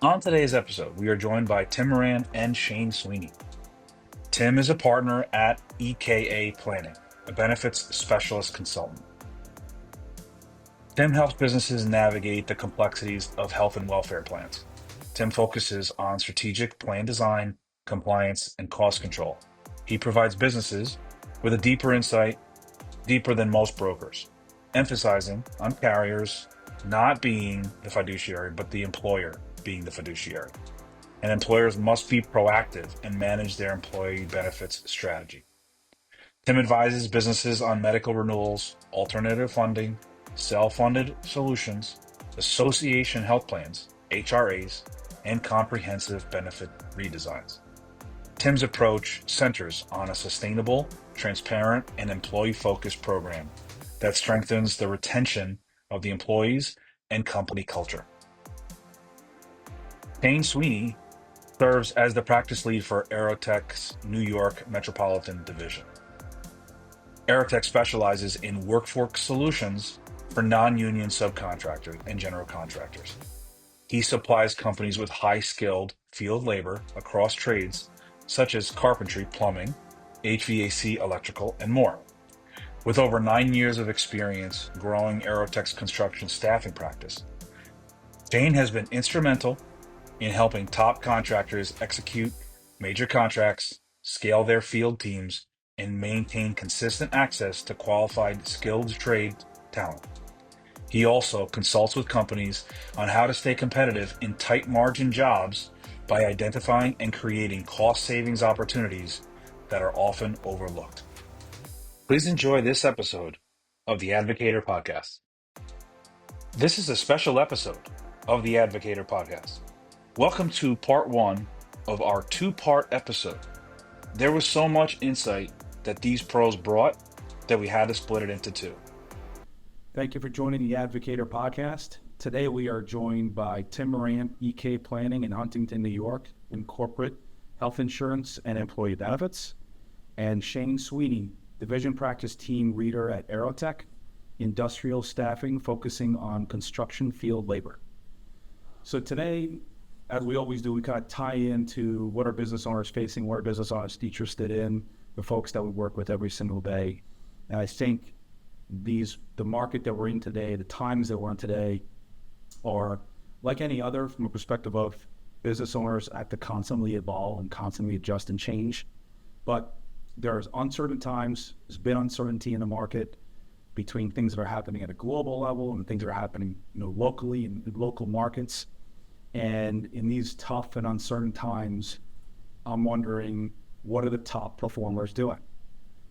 On today's episode, we are joined by Tim Moran and Shane Sweeney. Tim is a partner at EKA Planning, a benefits specialist consultant. Tim helps businesses navigate the complexities of health and welfare plans. Tim focuses on strategic plan design, compliance, and cost control. He provides businesses with a deeper insight, deeper than most brokers, emphasizing on carriers not being the fiduciary, but the employer being the fiduciary. And employers must be proactive and manage their employee benefits strategy. Tim advises businesses on medical renewals, alternative funding, self-funded solutions, association health plans, HRAs, and comprehensive benefit redesigns. Tim's approach centers on a sustainable, transparent, and employee-focused program that strengthens the retention of the employees and company culture. Shane Sweeney serves as the practice lead for Aerotek's New York Metropolitan Division. Aerotek specializes in workforce solutions for non-union subcontractors and general contractors. He supplies companies with high-skilled field labor across trades such as carpentry, plumbing, HVAC, electrical, and more. With over 9 years of experience growing Aerotek's construction staffing practice, Shane has been instrumental in helping top contractors execute major contracts, scale their field teams, and maintain consistent access to qualified skilled trade talent. He also consults with companies on how to stay competitive in tight margin jobs by identifying and creating cost savings opportunities that are often overlooked. Please enjoy this episode of the Advo-Cator podcast. This is a special episode of the Advo-Cator podcast. Welcome to part one of our two-part episode. There was so much insight that these pros brought that we had to split it into two. Thank you for joining the Advo-Cator podcast. Today we are joined by Tim Moran, EKA Planning in Huntington, New York, in corporate health insurance and employee benefits, and Shane Sweeney, Division Practice Team Leader at Aerotek, industrial staffing focusing on construction field labor. So today, as we always do, we kind of tie into what our business owners facing, what our business owners interested in, the folks that we work with every single day. And I think the market that we're in today, the times that we're in today, are like any other from a perspective of business owners have to constantly evolve and constantly adjust and change. But there's uncertain times. There's been uncertainty in the market between things that are happening at a global level and things that are happening, locally in local markets. And in these tough and uncertain times, I'm wondering, what are the top performers doing?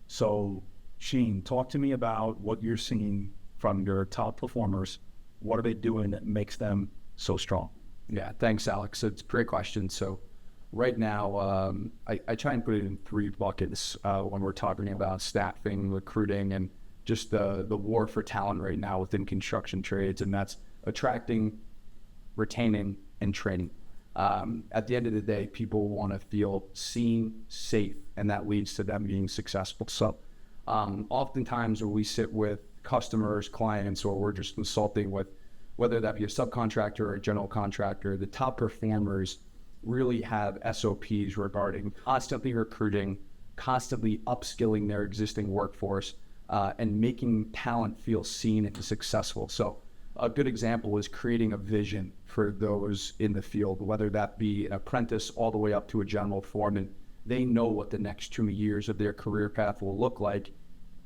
So, Shane, talk to me about what you're seeing from your top performers. What are they doing that makes them so strong? Yeah, thanks, Alex. It's a great question. So right now, I try and put it in three buckets when we're talking about staffing, recruiting, and just the war for talent right now within construction trades, and that's attracting, retaining, and training. At the end of the day, people want to feel seen, safe, and that leads to them being successful. So oftentimes when we sit with customers, clients, or we're just consulting with, whether that be a subcontractor or a general contractor, the top performers really have SOPs regarding constantly recruiting, constantly upskilling their existing workforce, and making talent feel seen and successful. So a good example is creating a vision for those in the field, whether that be an apprentice all the way up to a general foreman. They know what the next 2 years of their career path will look like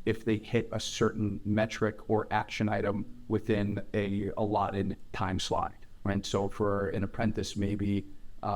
if they hit a certain metric or action item within a allotted time slot, right? So for an apprentice, maybe,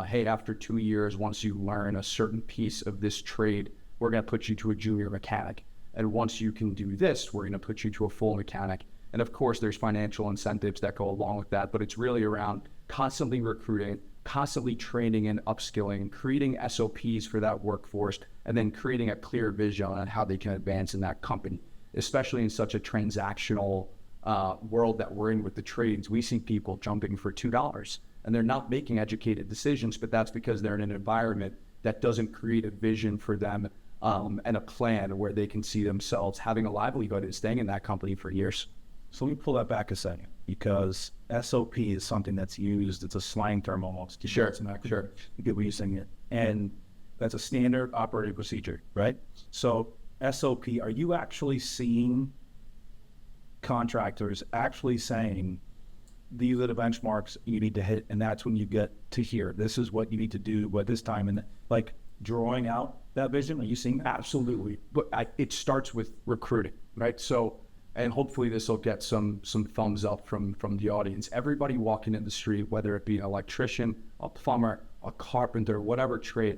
hey, after 2 years, once you learn a certain piece of this trade, we're going to put you to a junior mechanic. And once you can do this, we're going to put you to a full mechanic. And of course, there's financial incentives that go along with that, but it's really around constantly recruiting, constantly training and upskilling, creating SOPs for that workforce, and then creating a clear vision on how they can advance in that company, especially in such a transactional world that we're in with the trades. We see people jumping for $2, and they're not making educated decisions, but that's because they're in an environment that doesn't create a vision for them and a plan where they can see themselves having a livelihood and staying in that company for years. So let me pull that back a second. because SOP is something that's used. It's a slang term almost. Sure, It's an acronym. sure. You get what you're saying it. And that's a standard operating procedure, right? So SOP, are you actually seeing contractors actually saying, these are the benchmarks you need to hit, and that's when you get to here. This is what you need to do at this time, and like drawing out that vision. Are you seeing that? Absolutely. But it starts with recruiting, right? So, and hopefully this will get some thumbs up from the audience. Everybody walking in the street, whether it be an electrician, a plumber, a carpenter, whatever trade,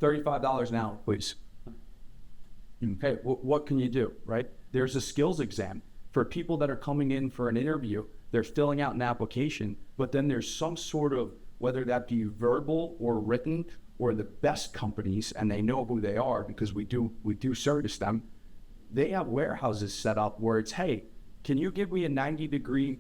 $35 an hour, please. Okay, what can you do, right? There's a skills exam for people that are coming in for an interview. They're filling out an application, but then there's some sort of, whether that be verbal or written, or the best companies, and they know who they are because we do service them. They have warehouses set up where it's, hey, can you give me a 90-degree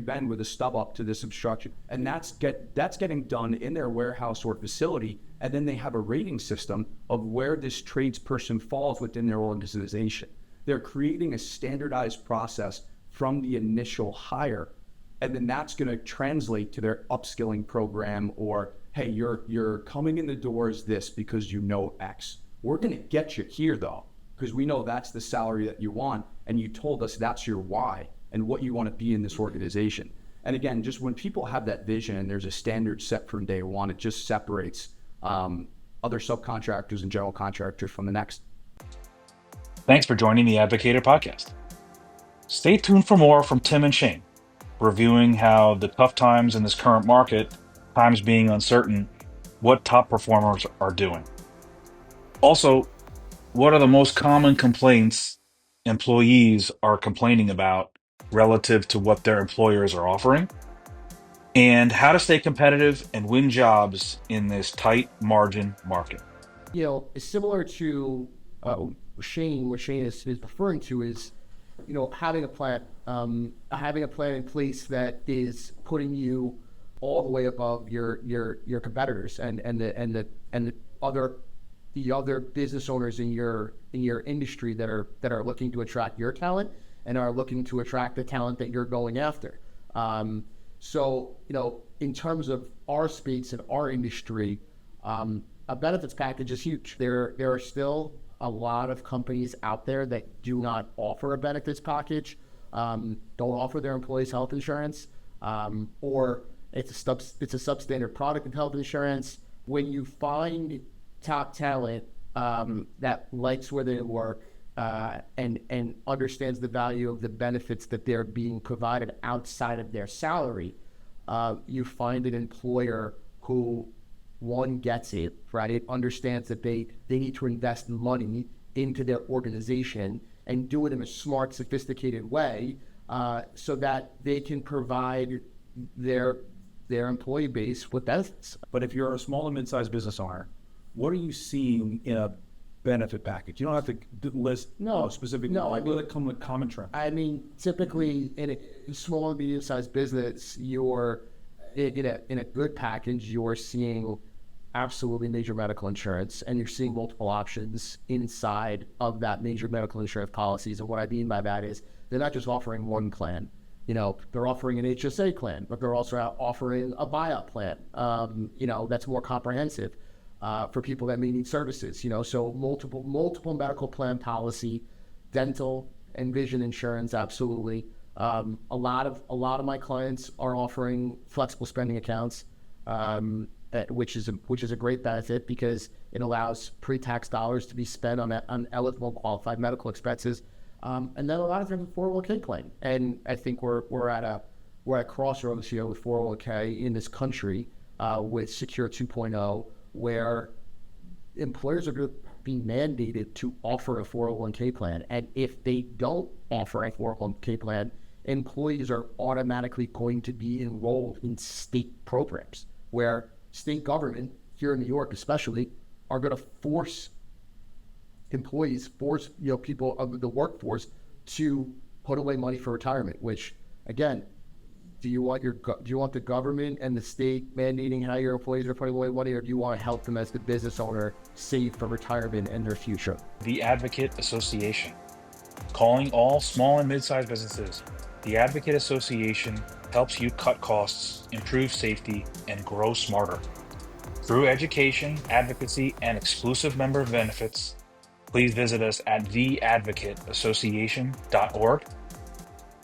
bend with a stub up to this obstruction? And that's getting done in their warehouse or facility. And then they have a rating system of where this tradesperson falls within their organization. They're creating a standardized process from the initial hire. And then that's going to translate to their upskilling program, or, hey, you're coming in the door as this because you know X. We're going to get you here though, because we know that's the salary that you want, and you told us that's your why and what you want to be in this organization. And again, just when people have that vision and there's a standard set from day one, it just separates other subcontractors and general contractors from the next. Thanks for joining the Advo-Cator podcast. Stay tuned for more from Tim and Shane, reviewing how the tough times in this current market, times being uncertain, what top performers are doing. Also, what are the most common complaints employees are complaining about relative to what their employers are offering, and how to stay competitive and win jobs in this tight margin market. You know, it's similar to Shane. What Shane is referring to is, you know, having a plan in place that is putting you all the way above your competitors and the other business owners in your industry that are looking to attract your talent and are looking to attract the talent that you're going after. So, you know, in terms of our space and our industry, a benefits package is huge. There are still a lot of companies out there that do not offer a benefits package, don't offer their employees health insurance, or it's a substandard product of health insurance. When you find top talent that likes where they work and understands the value of the benefits that they're being provided outside of their salary, you find an employer who, one, gets it, right? It understands that they need to invest money into their organization and do it in a smart, sophisticated way, so that they can provide their employee base with benefits. But if you're a small and mid-sized business owner, what are you seeing in a benefit package? You don't have to list specific. No, I mean, that come with common trend. I mean, typically in a small and medium-sized business, you're in a good package. You're seeing absolutely major medical insurance, and you're seeing multiple options inside of that major medical insurance policies. And what I mean by that is they're not just offering one plan. You know, they're offering an HSA plan, but they're also offering a buyout plan. You know, that's more comprehensive for people that may need services. You know, so multiple medical plan policy, dental and vision insurance, absolutely. A lot of my clients are offering flexible spending accounts, which is a great benefit because it allows pre-tax dollars to be spent on eligible qualified medical expenses. And then a lot of them have a 401k plan. And I think we're at crossroads here with 401k in this country with Secure 2.0, where employers are going to be mandated to offer a 401k plan. And if they don't offer a 401k plan, employees are automatically going to be enrolled in state programs where state government, here in New York especially, are going to force employees, people of the workforce to put away money for retirement. Which, again, do you want the government and the state mandating how your employees are putting away money, or do you want to help them as the business owner save for retirement and their future? The Advocate Association, calling all small and mid-sized businesses The Advocate Association helps you cut costs, improve safety, and grow smarter. Through education, advocacy, and exclusive member benefits, please visit us at theadvocateassociation.org.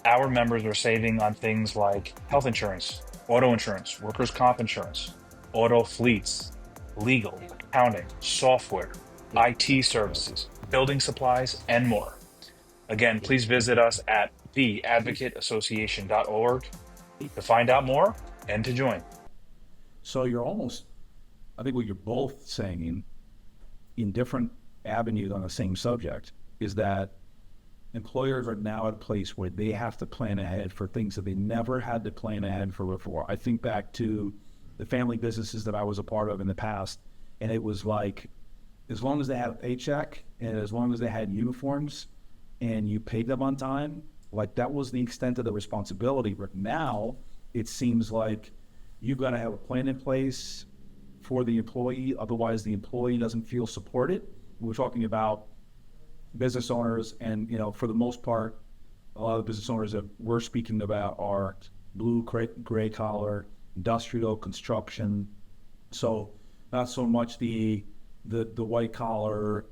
Our members are saving on things like health insurance, auto insurance, workers' comp insurance, auto fleets, legal, accounting, software, IT services, building supplies, and more. Again, please visit us at theadvocateassociation.org to find out more and to join. So you're almost, I think what you're both saying in different avenues on the same subject is that employers are now at a place where they have to plan ahead for things that they never had to plan ahead for before. I think back to the family businesses that I was a part of in the past, and it was like, as long as they had a paycheck and as long as they had uniforms and you paid them on time, like that was the extent of the responsibility. But now it seems like you've got to have a plan in place for the employee, otherwise the employee doesn't feel supported. We're talking about business owners, and for the most part, a lot of the business owners that we're speaking about are blue, gray collar, industrial, construction. So not so much the white collar,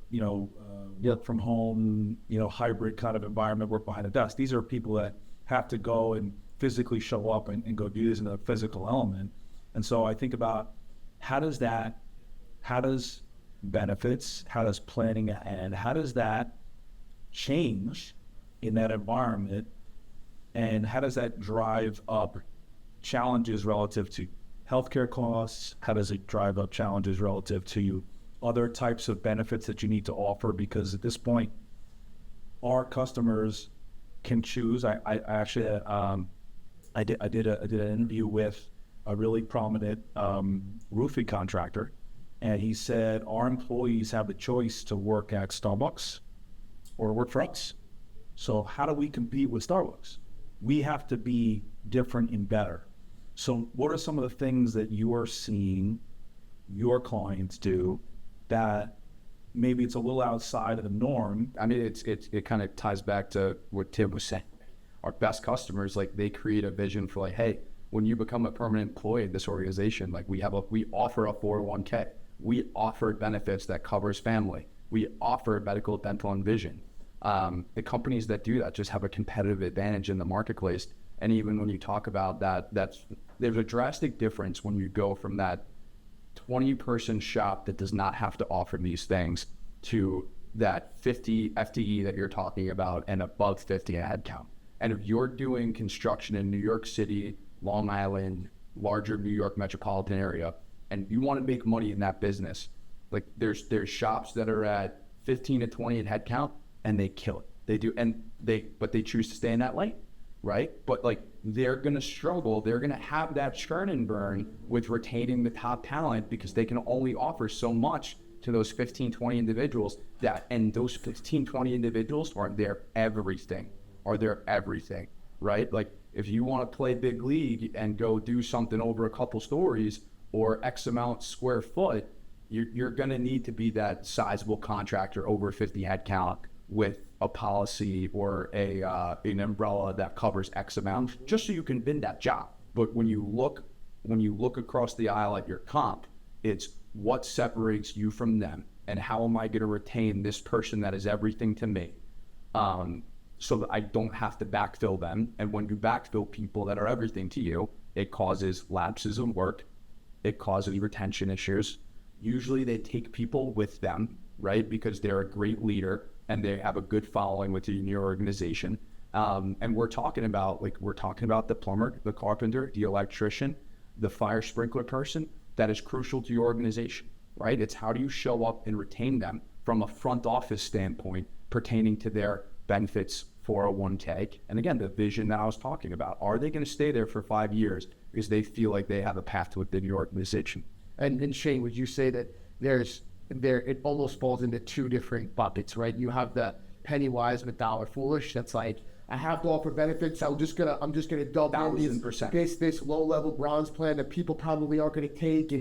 work from home, hybrid kind of environment, work behind a desk. These are people that have to go and physically show up and go do this in a physical element. And so I think about how does benefits, how does planning ahead, how does that change in that environment, and how does that drive up challenges relative to healthcare costs? How does it drive up challenges relative to other types of benefits that you need to offer? Because at this point, our customers can choose. I actually I did an interview with a really prominent roofing contractor, and he said our employees have the choice to work at Starbucks or work for us. So how do we compete with Starbucks? We have to be different and better. So what are some of the things that you are seeing your clients do that maybe it's a little outside of the norm? I mean, it kind of ties back to what Tim was saying. Our best customers, like, they create a vision for, like, hey, when you become a permanent employee in this organization, like, we offer a 401k. We offer benefits that covers family. We offer medical, dental, and vision. The companies that do that just have a competitive advantage in the marketplace. And even when you talk about that, there's a drastic difference when you go from that 20-person shop that does not have to offer these things to that 50 FTE that you're talking about and above 50 headcount. And if you're doing construction in New York City, Long Island, larger New York metropolitan area, and you want to make money in that business, like there's shops that are at 15 to 20 in headcount and they kill it. They do, but they choose to stay in that lane, right? But like they're gonna struggle. They're gonna have that churn and burn with retaining the top talent because they can only offer so much to those 15, 20 individuals and those 15, 20 individuals are their everything, right? Like if you want to play big league and go do something over a couple stories or X amount square foot, you're going to need to be that sizable contractor over 50 headcount with a policy or an umbrella that covers X amount, just so you can win that job. But when you look across the aisle at your comp, it's what separates you from them, and how am I going to retain this person that is everything to me, so that I don't have to backfill them. And when you backfill people that are everything to you, it causes lapses in work, it causes retention issues. Usually they take people with them, right? Because they're a great leader and they have a good following within your organization. And we're talking about the plumber, the carpenter, the electrician, the fire sprinkler person that is crucial to your organization, right? It's how do you show up and retain them from a front office standpoint pertaining to their benefits, 401k, and again, the vision that I was talking about. Are they going to stay there for 5 years because they feel like they have a path within your organization? And Shane, would you say that it almost falls into two different buckets, right? You have the penny wise but dollar foolish. That's like, I have to offer benefits. I'm just gonna double in this low level bronze plan that people probably aren't gonna take,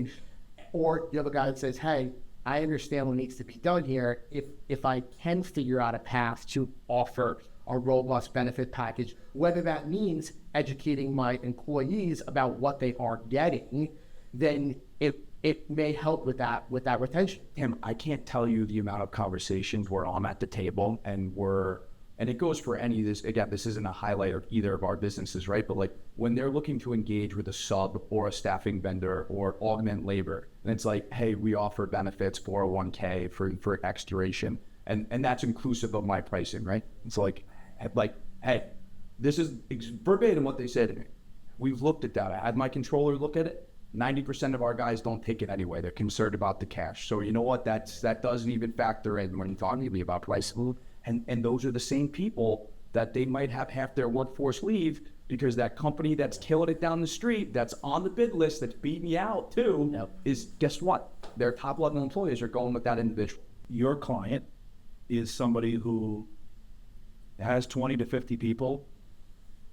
or you have a guy that says, hey, I understand what needs to be done here. If I can figure out a path to offer a robust benefit package, whether that means educating my employees about what they are getting, then it may help with that retention. Tim, I can't tell you the amount of conversations where I'm at the table and it goes for any of this. Again, this isn't a highlight of either of our businesses, right? But like when they're looking to engage with a sub or a staffing vendor or augment labor, and it's like, hey, we offer benefits, 401k for X duration, and that's inclusive of my pricing, right? It's like, hey, this is verbatim what they said to me. We've looked at that. I had my controller look at it. 90% of our guys don't take it anyway. They're concerned about the cash. So you know what? That doesn't even factor in when you're talking to me about price. And those are the same people that they might have half their workforce leave because that company that's killing it down the street, that's on the bid list, that's beating you out too, is, guess what? Their top level employees are going with that individual. Your client is somebody who has 20 to 50 people,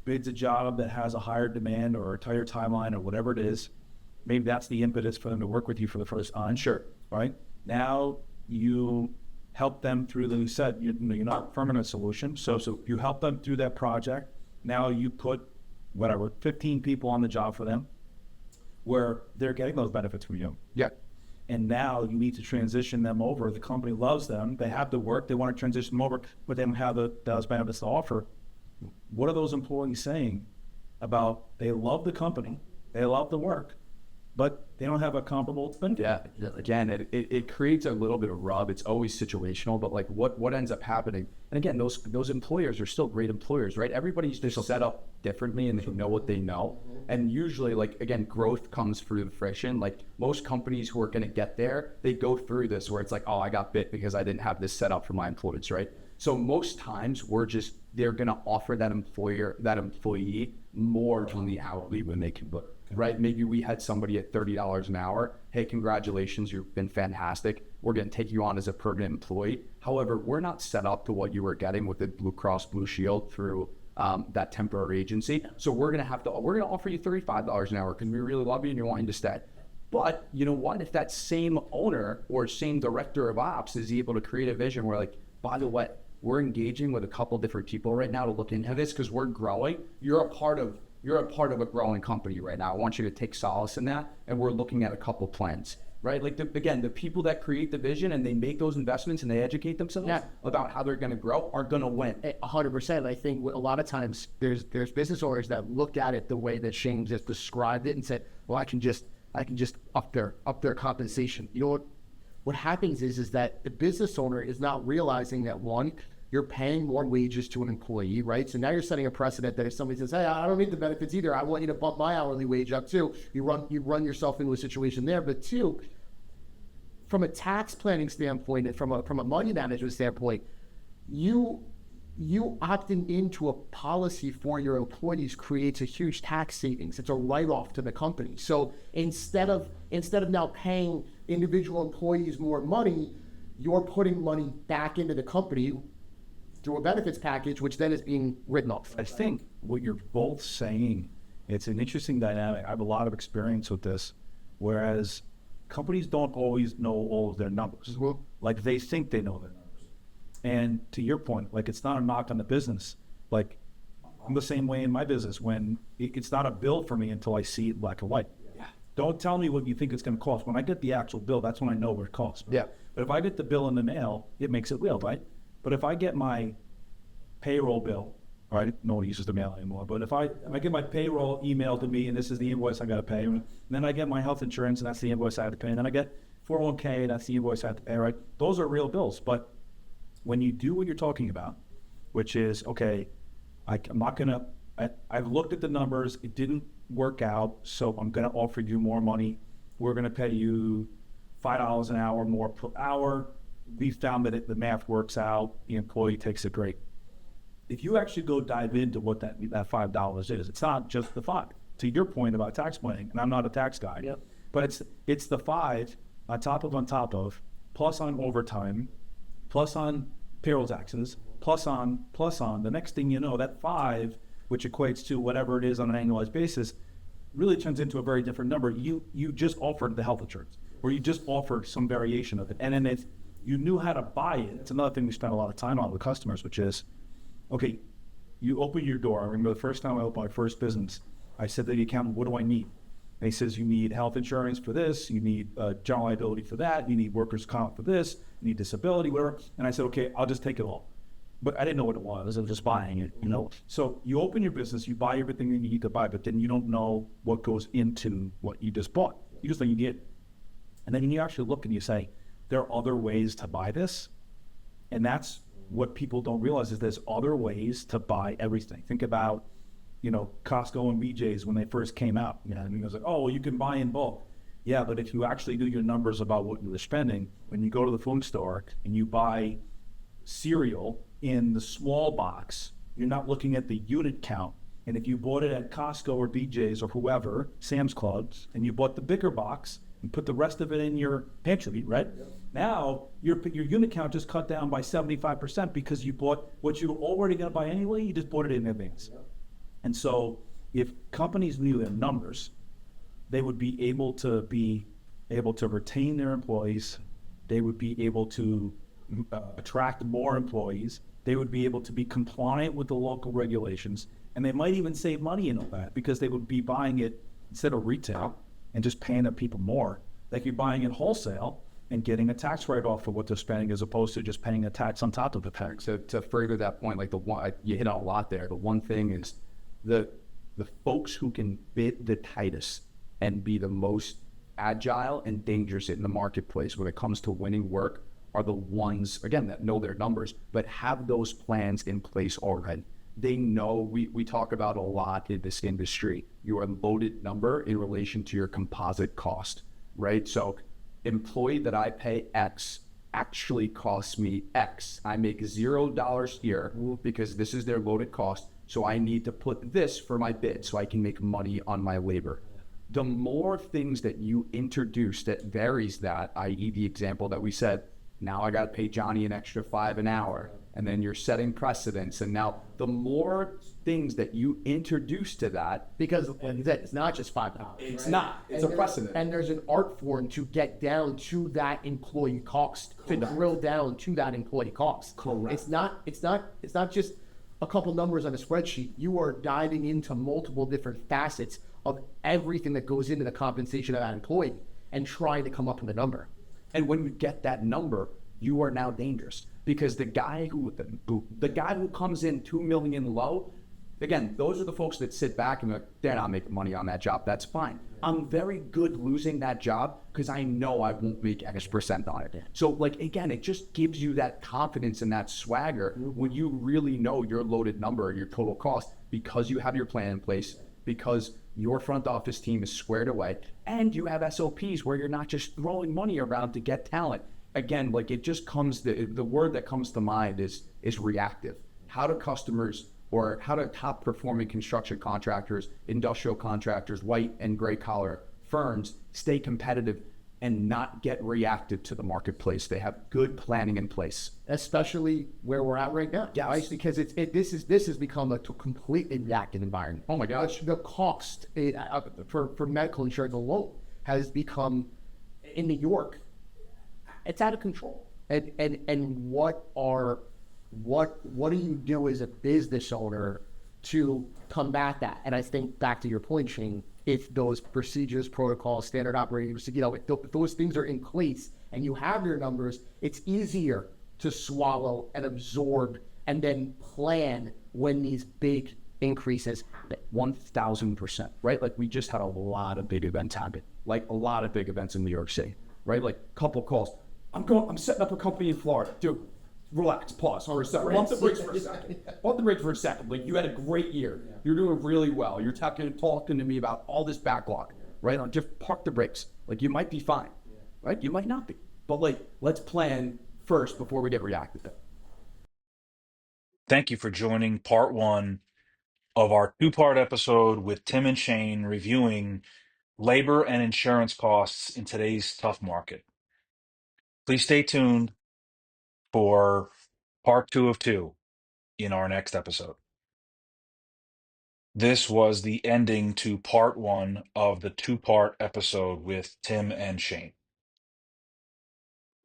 bids a job that has a higher demand or a tighter timeline or whatever it is. Maybe that's the impetus for them to work with you for the first time. Sure. Right? Now you help them through you said you're not a permanent solution. So you help them through that project. Now you put 15 people on the job for them where they're getting those benefits from you. Yeah. And now you need to transition them over. The company loves them. They have the work. They want to transition them over, but they don't have those benefits to offer. What are those employees saying about they love the company, they love the work, but they don't have a comparable benefit? Yeah, again, it creates a little bit of rub. It's always situational, but like what ends up happening? And again, those employers are still great employers, right? Everybody's just set up differently and they know what they know. And usually, like, again, growth comes through the friction. Like most companies who are going to get there, they go through this where it's like, oh, I got bit because I didn't have this set up for my employees, right? So most times they're going to offer that employee more on the hourly when they can book. Right? Maybe we had somebody at $30 an hour. Hey, congratulations, you've been fantastic. We're going to take you on as a permanent employee. However, we're not set up to what you were getting with the Blue Cross Blue Shield through that temporary agency. So we're going to offer you $35 an hour because we really love you and you're wanting to stay. But you know what? If that same owner or same director of ops is able to create a vision where, like, by the way, we're engaging with a couple different people right now to look into this because we're growing. You're a part of a growing company right now. I want you to take solace in that. And we're looking at a couple plans, right? Like the people that create the vision and they make those investments and they educate themselves about how they're going to grow are going to win. 100%. I think a lot of times there's business owners that looked at it the way that Shane just described it and said, well, I can just up their compensation. You know what happens is that the business owner is not realizing that, one, you're paying more wages to an employee, right? So now you're setting a precedent that if somebody says, hey, I don't need the benefits either, I want you to bump my hourly wage up too, you run yourself into a situation there. But two, from a tax planning standpoint and from a money management standpoint, you opting into a policy for your employees creates a huge tax savings. It's a write-off to the company. So instead of now paying individual employees more money, you're putting money back into the company through a benefits package, which then is being written off. I think what you're both saying, it's an interesting dynamic. I have a lot of experience with this, whereas companies don't always know all of their numbers. Like they think they know their numbers. And to your point, like it's not a knock on the business. Like I'm the same way in my business when it's not a bill for me until I see it black and white. Yeah. Don't tell me what you think it's going to cost. When I get the actual bill, that's when I know what it costs. Yeah. But if I get the bill in the mail, it makes it real, right? But if I get my payroll bill, all right, no one uses the mail anymore, but if I get my payroll emailed to me and this is the invoice I got to pay, and then I get my health insurance and that's the invoice I have to pay, and then I get 401k, that's the invoice I have to pay, right? Those are real bills. But when you do what you're talking about, which is, okay, I'm not going to, I've looked at the numbers, it didn't work out, so I'm going to offer you more money. We're going to pay you $5 an hour more per hour. We found that the math works out, the employee takes it great. If you actually go dive into what that $5 is, it's not just the 5. To your point about tax planning, and I'm not a tax guy, but it's the 5 on top of, plus on overtime, plus on payroll taxes, plus on. The next thing you know, that 5, which equates to whatever it is on an annualized basis, really turns into a very different number. You just offered the health insurance, or you just offered some variation of it, and then you knew how to buy it. It's another thing we spend a lot of time on with customers, which is, okay, You open your door. I remember the first time I opened my first business, I said to the accountant, what do I need? And he says, you need health insurance for this, you need general liability for that, you need workers' comp for this, you need disability, whatever. And I said, okay, I'll just take it all. But I didn't know what it was. I was just buying it, you know. So you open your business, you buy everything that you need to buy, but then you don't know what goes into what you just bought. You just think you get. And then you actually look and you say, there are other ways to buy this. And that's what people don't realize is there's other ways to buy everything. Think about, you know, Costco and BJ's when they first came out. You know, and it was like, oh, well, you can buy in bulk. Yeah, but if you actually do your numbers about what you're spending, when you go to the food store and you buy cereal in the small box, you're not looking at the unit count. And if you bought it at Costco or BJ's or whoever, Sam's Clubs, and you bought the bigger box and put the rest of it in your pantry, right? Yep. Now your unit count just cut down by 75% because you bought what you were already going to buy anyway. You just bought it in advance. Yep. And so if companies knew their numbers, they would be able to retain their employees. They would be able to attract more employees. They would be able to be compliant with the local regulations, and they might even save money in all that because they would be buying it instead of retail and just paying up people more. They could be buying it wholesale and getting a tax write-off for what they're spending as opposed to just paying a tax on top of the tax. So to further that point, like you hit on a lot there. The one thing is the folks who can bid the tightest and be the most agile and dangerous in the marketplace when it comes to winning work are the ones, again, that know their numbers, but have those plans in place already. They know, we talk about a lot in this industry, your loaded number in relation to your composite cost, right? So employee that I pay X actually costs me X. I make $0 here because this is their loaded cost. So I need to put this for my bid so I can make money on my labor. The more things that you introduce that varies that, i.e. the example that we said, now I got to pay Johnny an extra $5 an hour. And then you're setting precedents. And now the more things that you introduce to that. Because it's not just $5. It's not. It's a precedent. And there's an art form to get down to that employee cost, to drill down to that employee cost. Correct. It's not just a couple numbers on a spreadsheet. You are diving into multiple different facets of everything that goes into the compensation of that employee and trying to come up with a number. And when you get that number, you are now dangerous because the guy who comes in 2 million low, again, those are the folks that sit back and they're not making money on that job. That's fine. I'm very good losing that job because I know I won't make X% on it. So like, again, it just gives you that confidence and that swagger when you really know your loaded number, your total cost, because you have your plan in place, because your front office team is squared away, and you have SOPs where you're not just throwing money around to get talent. Again, like it just comes, the word that comes to mind is reactive. How do customers or how do top performing construction contractors, industrial contractors, white and gray collar firms stay competitive and not get reactive to the marketplace? They have good planning in place. Especially where we're at right now. Yes. Right? Because this has become a completely reactive environment. Oh my gosh. The cost for medical insurance alone has become, in New York, it's out of control. And what do you do as a business owner to combat that? And I think back to your point, Shane, if those procedures, protocols, standard operating procedures, if those things are in place and you have your numbers, it's easier to swallow and absorb and then plan when these big increases happen. 1,000%, right? Like we just had a lot of big events happen, like a lot of big events in New York City, right? Like a couple of calls. I'm setting up a company in Florida. Dude, relax, pause for a second. Bump the brakes for a second. Bump the brakes for a second. Like you had a great year. Yeah. You're doing really well. You're talking to me about all this backlog, right? Just park the brakes. Like you might be fine, right? You might not be. But like, let's plan first before we get reactive. Thank you for joining part one of our two-part episode with Tim and Shane reviewing labor and insurance costs in today's tough market. Please stay tuned for part two of two in our next episode. This was the ending to part one of the two-part episode with Tim and Shane.